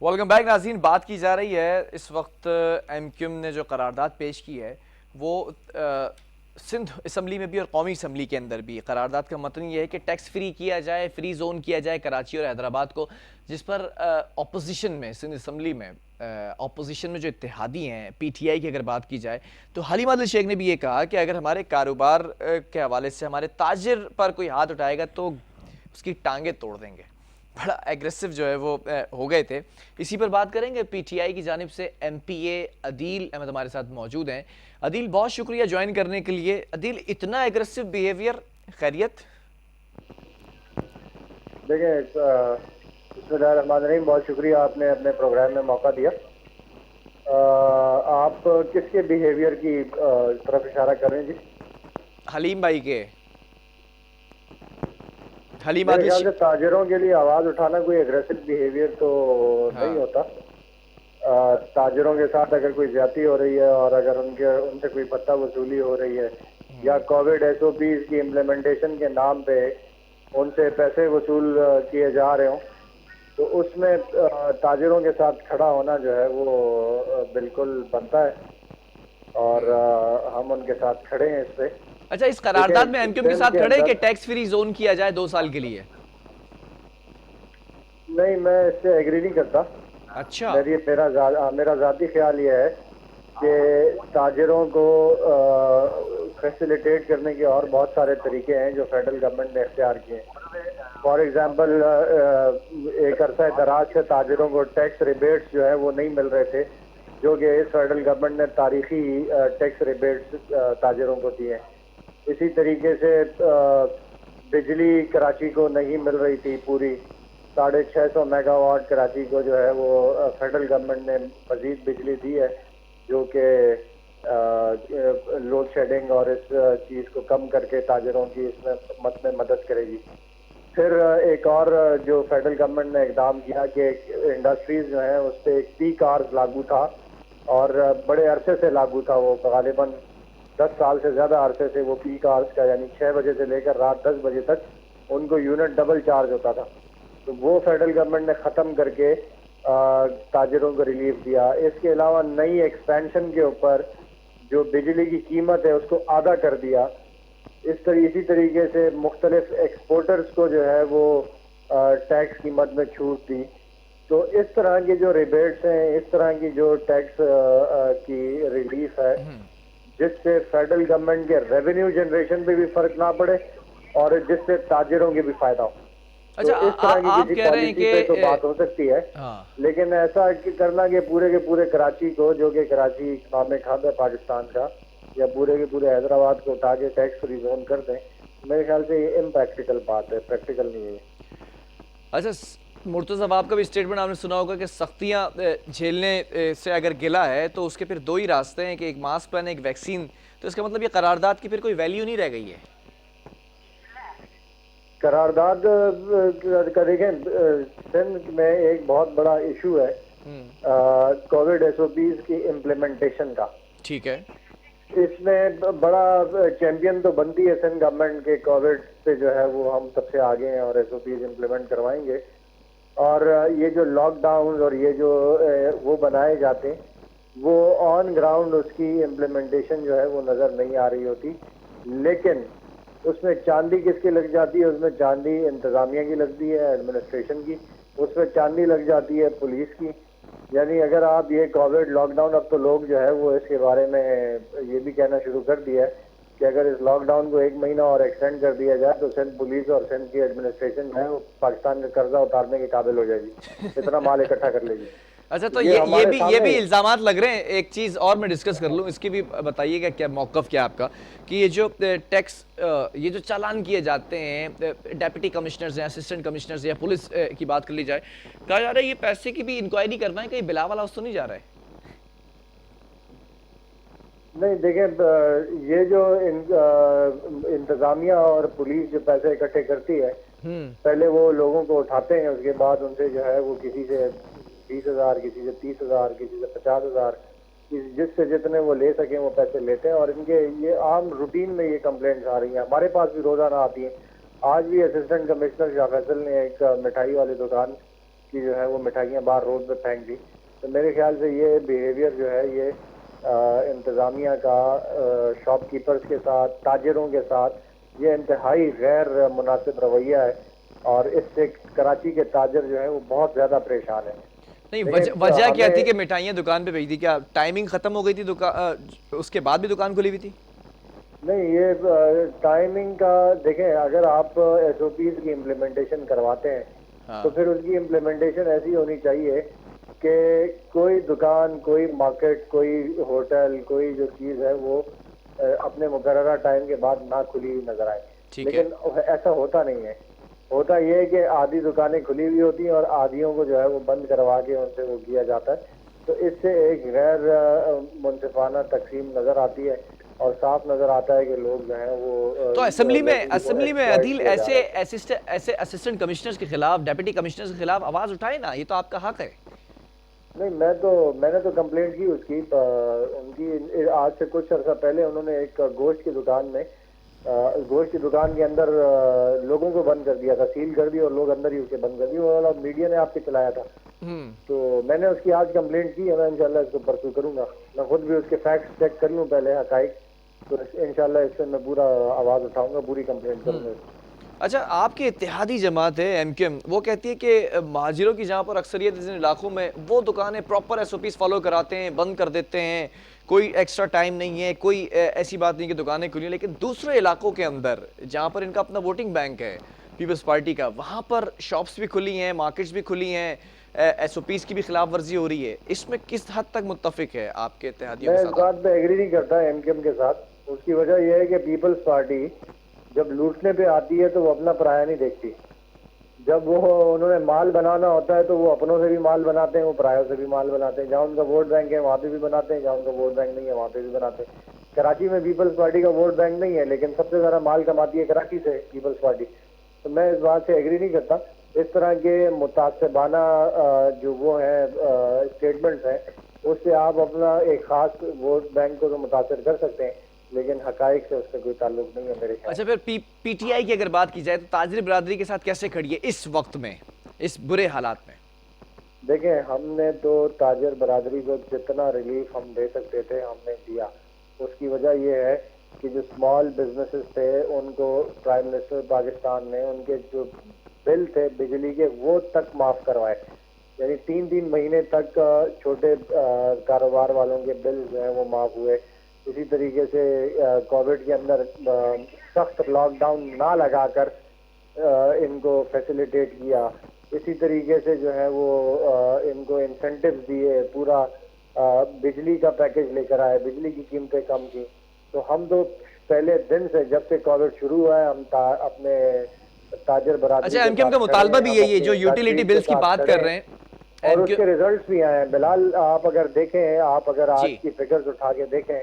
Welcome back नाज़रीन। बात की जा रही है इस वक्त एमक्यूएम ने जो करारदाद पेश की है वो सिंध असम्बली में भी और कौमी असम्बली के अंदर भी। करारदाद का मतलब ये है कि टैक्स फ्री किया जाए, फ्री जोन किया जाए कराची और हैदराबाद को, जिस पर अपोजिशन में सिंध असम्बली में अपोजिशन में जो इत्तेहादी हैं पीटीआई की अगर बात की जाए तो हलीमा अदल शेख ने भी ये कहा कि अगर हमारे कारोबार के हवाले से हमारे ताजिर पर कोई हाथ उठाएगा तो उसकी टांगें तोड़ देंगे। बड़ा एग्रेसिव जो है वो हो गए थे। इसी पर बात करेंगे। पीटीआई की जानिब से एमपीए अदील अहमद हमारे साथ मौजूद हैं। अदील, बहुत शुक्रिया ज्वाइन करने के लिए। अदील, इतना एग्रेसिव बिहेवियर, खैरियत? देखिए, बिस्मिल्लाहिर्रहमानिर्रहीम, बहुत शुक्रिया आपने अपने प्रोग्राम में मौका दिया। आप किसके बिहेवियर की तरफ इशारा कर रहे हैं जी? हलीम भाई के, हलीम मेरे आदिल ख्याल से ताजिरों के लिए आवाज़ उठाना कोई एग्रेसिव बिहेवियर तो नहीं हाँ। होता। ताजिरों के साथ अगर कोई ज्यादती हो रही है और अगर उनसे कोई पत्ता वसूली हो रही है या कोविड एसओपीज की इम्प्लीमेंटेशन के नाम पे उनसे पैसे वसूल किए जा रहे हों तो उसमें ताजिरों के साथ खड़ा होना जो है वो बिल्कुल बनता है और हम उनके साथ खड़े हैं इस पे। अच्छा, इस देखिए, करारदाद में एमक्यूएम के सिंध साथ के खड़े हैं कि अंदर टैक्स फ्री जोन किया जाए 2 साल के लिए? नहीं, मैं इससे एग्री नहीं करता। अच्छा। मेरा ज़ाती ख्याल ये है कि ताजिरों को फैसिलिटेट करने के और बहुत सारे तरीके हैं जो फेडरल गवर्नमेंट ने इख्तियार किए हैं। फॉर एग्जांपल, एक अरसा दराज से ताजिरों को टैक्स रिबेट्स जो है वो नहीं मिल रहे थे, जो कि इस फेडरल गवर्नमेंट ने तारीखी टैक्स रिबेट्स ताजिरों को दिए हैं। इसी तरीके से बिजली कराची को नहीं मिल रही थी पूरी 650 मेगावाट। कराची को जो है वो फेडरल गवर्नमेंट ने मजीद बिजली दी है जो कि लोड शेडिंग और इस चीज़ को कम करके ताजरों की इसमें मदद करेगी। फिर एक और जो फेडरल गवर्नमेंट ने इकदाम किया कि इंडस्ट्रीज जो है उस पर एक पी कार्स लागू था और बड़े अरसे से लागू था। वो गालिबन 10 साल से ज़्यादा अरसे से वो पी कार्स का, यानी 6 बजे से लेकर रात 10 बजे तक उनको यूनिट डबल चार्ज होता था। तो वो फेडरल गवर्नमेंट ने ख़त्म करके ताजरों को रिलीफ दिया। इसके अलावा नई एक्सपेंशन के ऊपर जो बिजली की कीमत है उसको आधा कर दिया। इसी तरीके से मुख्तलिफ एक्सपोर्टर्स को जो है वो टैक्स कीमत में छूट दी। तो इस तरह के जो रिबेट्स हैं, इस तरह की जो टैक्स की रिलीफ है, जिससे फेडरल गवर्नमेंट के रेवेन्यू जनरेशन पे भी फर्क ना पड़े और जिससे ताजिरों की भी फायदा हो। अच्छा, तो इस तरह की आप किसी कह रहे हैं पॉलिसी पे तो बात हो सकती है, हाँ। लेकिन ऐसा करना कि पूरे के पूरे कराची को, जो कि कराची इकनॉमिक हब है पाकिस्तान का, या पूरे के पूरे हैदराबाद को उठा के टैक्स फ्री जोन कर दें, मेरे ख्याल से ये इम्प्रैक्टिकल बात है, प्रैक्टिकल नहीं है। अच्छा, मुर्तज़ा साहब का भी स्टेटमेंट आपने सुना होगा कि सख्तियाँ झेलने से अगर गिला है तो उसके फिर 2 ही रास्ते हैं कि एक मास्क पहने, एक वैक्सीन। तो इसका मतलब ये करारदाद की फिर कोई वैल्यू नहीं रह गई है। करारदाद का देखें, सिंध में एक बहुत बड़ा इशू है कोविड एसओपीज की इम्प्लीमेंटेशन का। ठीक है। इसमें बड़ा चैंपियन तो बनती है सिंध गवर्नमेंट के, कोविड पे जो है वो हम सबसे आगे हैं और एसओपीज इम्प्लीमेंट करवाएंगे। और ये जो लॉकडाउन और ये जो वो बनाए जाते हैं, वो ऑन ग्राउंड उसकी इम्प्लीमेंटेशन जो है वो नज़र नहीं आ रही होती। लेकिन उसमें चांदी किसकी लग जाती है? उसमें चांदी इंतज़ामिया की लगती है, एडमिनिस्ट्रेशन की। उसमें चांदी लग जाती है पुलिस की। यानी अगर आप ये कोविड लॉकडाउन, अब तो लोग जो है वो इसके बारे में ये भी कहना शुरू कर दिया है कि अगर इस लॉकडाउन को 1 महीना और एक्सटेंड कर दिया जाए तो सिंध पुलिस और सिंध की एडमिनिस्ट्रेशन जो है वो पाकिस्तान का कर्जा उतारने के काबिल हो जाएगी, इतना माल इकट्ठा कर लेगी। अच्छा, तो ये हमारे ये सामने भी ही है। इल्ज़ामात लग रहे हैं। एक चीज़ और मैं डिस्कस कर लूँ, इसकी भी बताइएगा क्या मौक़िफ़ क्या है आपका कि ये जो टैक्स, ये जो चालान किए जाते हैं डेप्यूटी कमिश्नर्स या असिस्टेंट कमिश्नर्स या पुलिस की बात कर ली जाए, कहा जा रहा है ये पैसे की भी इंक्वायरी करवाएं, कहीं बिलावल हाउस तो नहीं जा रहा है? नहीं, देखें, ये जो इंतजामिया और पुलिस जो पैसे इकट्ठे करती है, पहले वो लोगों को उठाते हैं, उसके बाद उनसे जो है वो किसी से 20,000, किसी से 30,000, किसी से 50,000, जिससे जितने वो ले सकें वो पैसे लेते हैं। और इनके ये आम रूटीन में ये कंप्लेंट्स आ रही हैं, हमारे पास भी रोजाना आती हैं। आज भी असिस्टेंट कमिश्नर शाह फैसल ने एक मिठाई वाली दुकान की जो है वो मिठाइयाँ बाहर रोड पे फेंक दी। तो मेरे ख्याल से ये बिहेवियर जो है ये इंतज़ामिया का शॉपकीपर्स के साथ, ताजिरों के साथ ये इंतहाई गैर मुनासिब रवैया है, और इससे कराची के ताजिर जो है वो बहुत ज़्यादा परेशान है। नहीं, देखिए वजह क्या थी हमें कि मिठाइयाँ दुकान पे भेज दी? क्या टाइमिंग खत्म हो गई थी दुकान, उसके बाद भी दुकान खुली हुई थी? नहीं, ये टाइमिंग का देखें, अगर आप एसओपीज की इम्प्लीमेंटेशन करवाते हैं तो हाँ। फिर उसकी इम्प्लीमेंटेशन ऐसी होनी चाहिए कि कोई दुकान, कोई मार्केट, कोई होटल, कोई जो चीज़ है वो अपने मुकर्ररा टाइम के बाद ना खुली हुई नजर आए। ठीक है। लेकिन ऐसा होता नहीं है। होता यह है कि आधी दुकानें खुली हुई होती हैं और आधियों को जो है वो बंद करवा के उनसे वो किया जाता है। तो इससे एक गैर मुनसिफाना तकसीम नजर आती है, और साफ नजर आता है कि लोग जो हैं वो तो असेंबली में लोगों को exploit अदील किए जा रहे हैं। ऐसे असिस्टेंट कमिश्नर्स के खिलाफ, डेप्यूटी कमिश्नर्स के खिलाफ आवाज उठाए ना, ये तो आपका हक है। नहीं, मैंने तो कंप्लेंट की उसकी, उनकी आज से कुछ अर्सा पहले उन्होंने एक गोश्त की दुकान में गोश्त की दुकान के अंदर लोगों को बंद कर दिया था, सील कर दी और लोग अंदर ही उसके बंद कर दिए। वो वाला मीडिया ने आपके चलाया था। तो मैंने उसकी आज कंप्लेंट की है, मैं इंशाल्लाह इसको परसू करूंगा। मैं खुद भी उसके फैक्ट्स चेक कर लूं पहले, हकाइक, तो इंशाल्लाह इस पे मैं पूरा आवाज उठाऊंगा, पूरी कंप्लेंट करूंगा। अच्छा, आपकी इत्तेहादी जमात है एमक्यूएम, वो कहती है कि महाजिरों की जहाँ पर अक्सरियत जिन इलाकों में, वो दुकानें प्रॉपर एसओपीज फॉलो कराते हैं, बंद कर देते हैं, कोई एक्स्ट्रा टाइम नहीं है, कोई ऐसी बात नहीं कि दुकानें खुली हैं। लेकिन दूसरे इलाकों के अंदर जहाँ पर इनका अपना वोटिंग बैंक है पीपल्स पार्टी का, वहाँ पर शॉप्स भी खुली हैं, मार्केट्स भी खुली हैं, एसओपीज की भी खिलाफ वर्जी हो रही है। इसमें किस हद तक मुत्तफिक है आपके इत्तेहादियों मैं के इस साथ? बात पे एग्री नहीं करता एमकेएम के साथ। उसकी वजह यह है कि पीपल्स पार्टी जब लूटने पे आती है तो वो अपना पराया नहीं देखती। जब वो उन्होंने माल बनाना होता है तो वो अपनों से भी माल बनाते हैं, वो परायों से भी माल बनाते हैं। जहाँ उनका वोट बैंक है वहाँ पे भी बनाते हैं, जहाँ उनका वोट बैंक नहीं है वहाँ पे भी बनाते हैं। कराची में पीपल्स पार्टी का वोट बैंक नहीं है, लेकिन सबसे ज्यादा माल कमाती है कराची से पीपल्स पार्टी। तो मैं इस बात से एग्री नहीं करता। इस तरह के मुतासिबाना जो वो है स्टेटमेंट्स हैं, उससे आप अपना एक खास वोट बैंक को तो मुतासर कर सकते हैं, लेकिन हकाइक से उसका कोई ताल्लुक नहीं है मेरे ख्याल। अच्छा, फिर पीटीआई की अगर बात की जाए तो ताजरी बरादरी के साथ कैसे खड़ी है इस वक्त में, इस बुरे हालात में? देखें, हमने तो ताजर बरादरी को जितना रिलीफ हम दे सकते थे हमने दिया। उसकी वजह यह है कि जो स्मॉल बिजनेसेस थे उनको प्राइम मिनिस्टर पाकिस्तान ने उनके जो बिल थे बिजली के वो तक माफ करवाए। यानी 3-3 महीने तक छोटे कारोबार वालों के बिल जो है वो माफ हुए। इसी तरीके से कोविड के अंदर सख्त लॉकडाउन ना लगाकर इनको फैसिलिटेट किया। इसी तरीके से जो है वो इनको इंसेंटिव दिए, पूरा बिजली का पैकेज लेकर आए, बिजली की कीमतें कम की। तो हम तो पहले दिन से, जब से कोविड शुरू हुआ है, हम अपने ताजर बरादरी अच्छा, के एमक्यूएम साथ का खड़े मुतालबा हैं, भी हम यही है, जो अपनी यूटिलिटी इंडस्ट्रीज के बिल्स की साथ बात खड़े कर हैं, रहे हैं और एमक्यू उसके रिजल्ट्स भी आए हैं। बिलाल, आप अगर देखें, आप अगर आज जी। की फिगर्स उठा के देखें,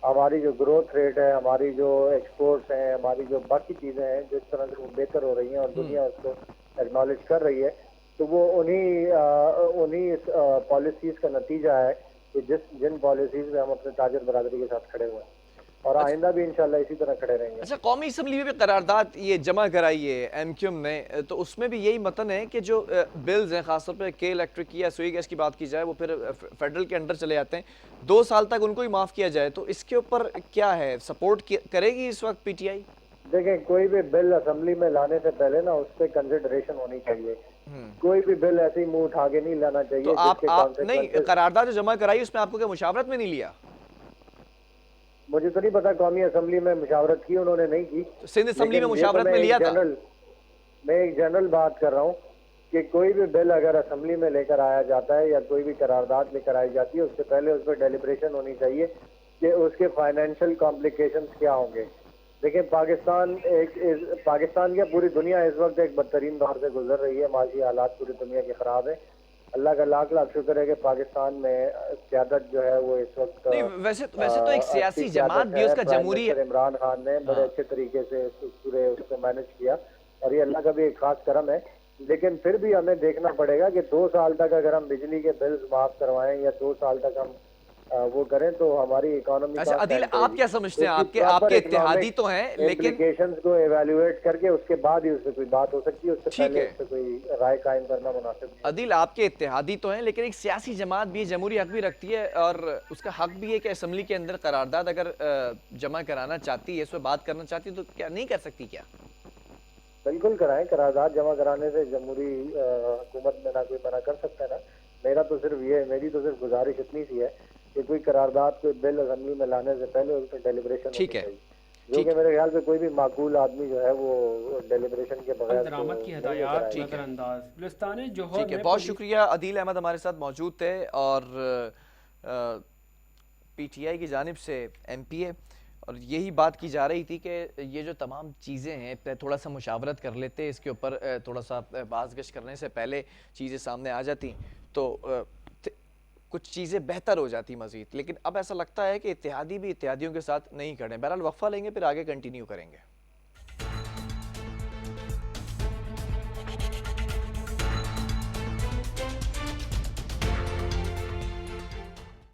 हमारी जो ग्रोथ रेट है, हमारी जो एक्सपोर्ट्स हैं, हमारी जो बाकी चीजें हैं, जिस तरह से वो बेहतर हो रही हैं और दुनिया उसको एक्नॉलेज कर रही है, तो वो उन्हीं पॉलिसीज का नतीजा है कि जिन पॉलिसीज में हम अपने ताजर बरादरी के साथ खड़े हुए हैं, और आइंदा भी इंशाल्लाह इसी तरह खड़े रहेंगे। अच्छा, कौमी असम्बली में भी करारदाद ये जमा कराई है एमक्यूएम ने, तो उसमें भी यही मतन है कि जो बिल्स हैं, खासतौर पर के इलेक्ट्रिक की या सुई गैस की बात की जाए, वो फिर फेडरल के अंडर चले जाते हैं, 2 साल तक उनको ही माफ़ किया जाए। तो इसके ऊपर क्या है, सपोर्ट करेगी इस वक्त पीटीआई? देखें, कोई भी बिल असेंबली में लाने से पहले ना उस पर कंसिडरेशन होनी चाहिए। कोई भी बिल ऐसे ही मुंह उठा के नहीं लाना चाहिए तो जिसके आप नहीं, कॉन्सिक्वेंसेस। करारदाद जो जमा कराई उसमें आपको क्या मुशावरत में नहीं लिया? मुझे तो नहीं पता कौमी असेंबली में मुशावरत की उन्होंने, नहीं की। तो सिंध असम्बली में लेकिन ये तो मुशावरत में लिया था। मैं एक जनरल बात कर रहा हूँ कि कोई भी बिल अगर असेंबली में लेकर आया जाता है या कोई भी करारदाद लेकर आई जाती है, उससे पहले उस पर डेलिब्रेशन होनी चाहिए कि उसके फाइनेंशियल कॉम्प्लिकेशंस क्या होंगे। देखिए, पाकिस्तान क्या, पूरी दुनिया इस वक्त एक बदतरीन दौर से गुजर रही है। माशी हालात पूरी दुनिया के खराब है। अल्लाह का लाख लाख शुक्र है कि पाकिस्तान में क़यादत जो है वो इस वक्त नहीं, वैसे तो एक सियासी जमात भी, उसका जमहूरी इमरान खान ने बड़े अच्छे तरीके से पूरे उसको मैनेज किया, और ये अल्लाह का भी एक खास करम है। लेकिन फिर भी हमें देखना पड़ेगा कि 2 साल तक अगर हम बिजली के बिल्स माफ करवाएं या 2 साल तक हम वो करें तो हमारी इकोनॉमी अच्छा अदील, आप क्या समझते हैं? आपके इत्तेहादी तो हैं, लेकिन इम्प्लीकेशंस को एवेल्युएट करके उसके बाद ही उससे कोई बात हो सकती है, उससे ठीक पहले है उससे कोई राय कायम करना मुनासिब नहीं है। अदील, आपके इत्तेहादी तो हैं, लेकिन एक सियासी जमात भी जमहूरी हक भी रखती है और उसका हक भी है कि असम्बली के अंदर करारदाद अगर जमा कराना चाहती है, इस पर बात करना चाहती है, तो क्या नहीं कर सकती क्या? बिल्कुल कराएं, करारदाद जमा कराने से जमहूरी हुकूमत में ना कोई मना कर सकता है ना। मेरी तो सिर्फ गुजारिश इतनी सी है कि कोई करारदाद, कोई बिल असेंबली में लाने से पहले उस पर डेलिब्रेशन होनी ठीक है, चाहिए, जो ठीक कि है, मेरे ख्याल से कोई भी माकूल आदमी जो है वो डेलिब्रेशन के बगैर तो दरामद की नहीं लेकर हदायत आएगा। ठीक है, नज़रअंदाज गुलिस्तान जौहर ठीक है। में बहुत पुलिस। शुक्रिया, अदील अहमद हमारे साथ मौजूद थे और पीटीआई की जानिब से एमपीए, और यही बात की जा रही थी कि ये जो तमाम चीज़ें हैं थोड़ा सा मुशावरत कर लेते, इसके ऊपर थोड़ा सा बाज़गश करने से पहले चीज़ें सामने आ जाती तो कुछ चीज़ें बेहतर हो जाती मज़ीद। लेकिन अब ऐसा लगता है कि इत्तेहादी भी इत्तेहादियों के साथ नहीं खड़े। बहरहाल वक्फ़ा लेंगे, फिर आगे कंटिन्यू करेंगे।